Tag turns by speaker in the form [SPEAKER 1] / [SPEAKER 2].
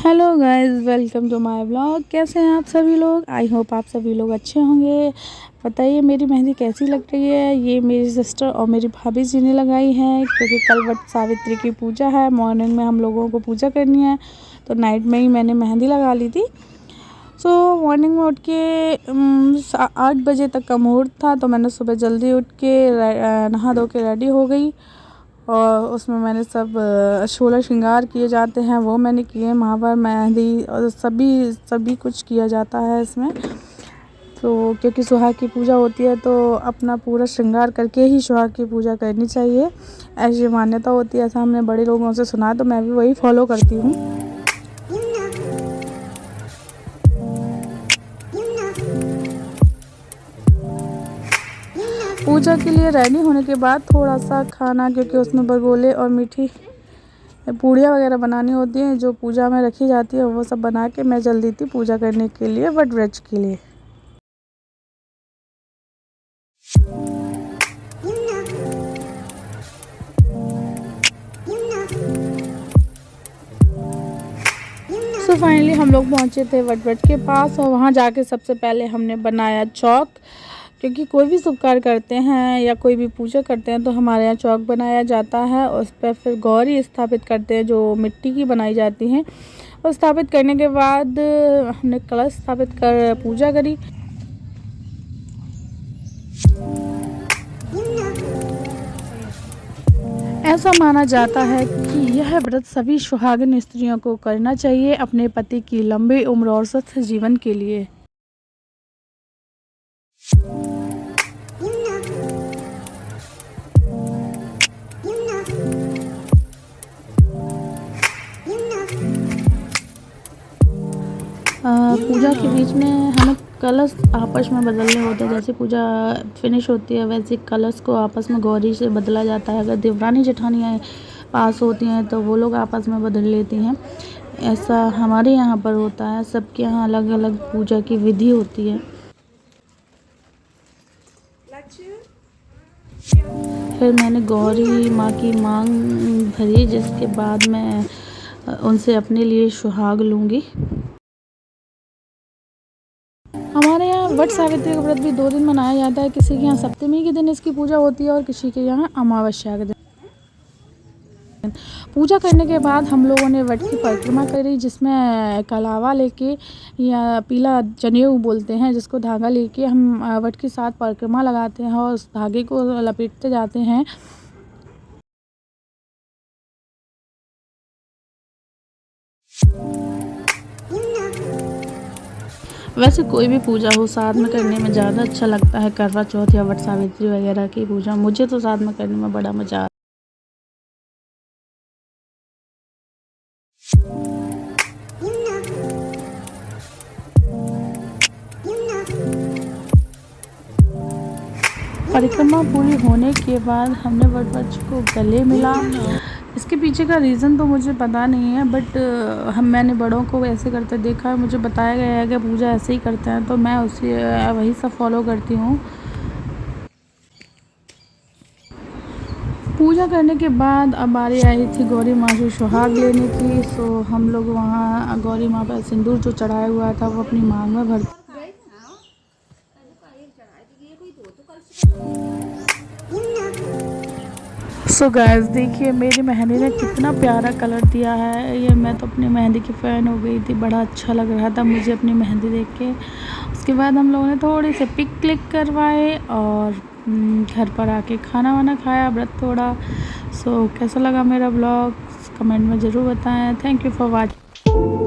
[SPEAKER 1] Hello guys, welcome to my blog. कैसे हैं आप सभी लोग? आई होप आप सभी लोग अच्छे होंगे। बताइए मेरी मेहंदी कैसी लग रही है। ये मेरी सिस्टर और मेरी भाभी जी ने लगाई है, क्योंकि कल वट सावित्री की पूजा है। मॉर्निंग में हम लोगों को पूजा करनी है, तो नाइट में ही मैंने मेहंदी लगा ली थी। सो मॉर्निंग में उठ के 8 बजे तक का मुहूर्त था, तो मैंने सुबह जल्दी उठ के नहा धो के रेडी हो गई। और उसमें मैंने सब शोला श्रृंगार किए जाते हैं वो मैंने किए, महावर मेहंदी और सभी कुछ किया जाता है इसमें। तो क्योंकि सुहाग की पूजा होती है, तो अपना पूरा श्रृंगार करके ही सुहाग की पूजा करनी चाहिए, ऐसी मान्यता होती है। ऐसा हमने बड़े लोगों से सुना, तो मैं भी वही फॉलो करती हूँ। पूजा के लिए रेडी होने के बाद थोड़ा सा खाना, क्योंकि उसमें बगोले और मीठी पूड़ियाँ वगैरह बनानी होती हैं जो पूजा में रखी जाती है, वो सब बना के मैं चल दी थी पूजा करने के लिए, वट व्रज के लिए। सो फाइनली हम लोग पहुँचे थे वट व्रज के पास, और वहाँ जाके सबसे पहले हमने बनाया चौक। क्योंकि कोई भी शुभ कार्य करते हैं या कोई भी पूजा करते हैं, तो हमारे यहाँ चौक बनाया जाता है। उस पर फिर गौरी स्थापित करते हैं, जो मिट्टी की बनाई जाती हैं। और स्थापित करने के बाद हमने कलश स्थापित कर पूजा करी। ऐसा माना जाता है कि यह व्रत सभी सुहागिन स्त्रियों को करना चाहिए, अपने पति की लंबी उम्र और स्वस्थ जीवन के लिए। पूजा के बीच में हमें कलश आपस में बदलने होते हैं। जैसे पूजा फिनिश होती है, वैसे कलश को आपस में गौरी से बदला जाता है। अगर देवरानी जेठानियाँ पास होती हैं, तो वो लोग आपस में बदल लेती हैं। ऐसा हमारे यहाँ पर होता है। सबके यहाँ अलग अलग पूजा की विधि होती है। फिर मैंने गौरी माँ की मांग भरी, जिसके बाद मैं उनसे अपने लिए सुहाग लूँगी। हमारे यहाँ वट सावित्री का व्रत भी 2 दिन मनाया जाता है। किसी के यहाँ सप्तमी के दिन इसकी पूजा होती है, और किसी के यहाँ अमावस्या के दिन। पूजा करने के बाद हम लोगों ने वट की परिक्रमा करी, जिसमें कलावा लेके या पीला जनेऊ बोलते हैं, जिसको धागा लेके हम वट के साथ परिक्रमा लगाते हैं और उस धागे को लपेटते जाते हैं। वैसे कोई भी पूजा हो, साथ में करने में ज़्यादा अच्छा लगता है। करवा चौथ या वट सावित्री वगैरह की पूजा मुझे तो साथ में करने में बड़ा मज़ा आता है। परिक्रमा पूरी होने के बाद हमने वटवृक्ष को गले मिला। इसके पीछे का रीज़न तो मुझे पता नहीं है, बट मैंने बड़ों को ऐसे करते देखा है, मुझे बताया गया है कि पूजा ऐसे ही करते हैं, तो मैं वही सब फॉलो करती हूँ। पूजा करने के बाद अब बारी आई थी गौरी माँ से सुहाग लेने की। सो हम लोग वहाँ गौरी माँ पर सिंदूर जो चढ़ाया हुआ था, वो अपनी मांग में भर। सो गाइस, देखिए मेरी मेहंदी ने कितना प्यारा कलर दिया है। ये मैं तो अपनी मेहंदी की फ़ैन हो गई थी, बड़ा अच्छा लग रहा था मुझे अपनी मेहंदी देख के। उसके बाद हम लोगों ने थोड़े से पिक क्लिक करवाए, और घर पर आके खाना वाना खाया, व्रत तोड़ा। सो कैसा लगा मेरा ब्लॉग कमेंट में ज़रूर बताएं। Thank you for watching.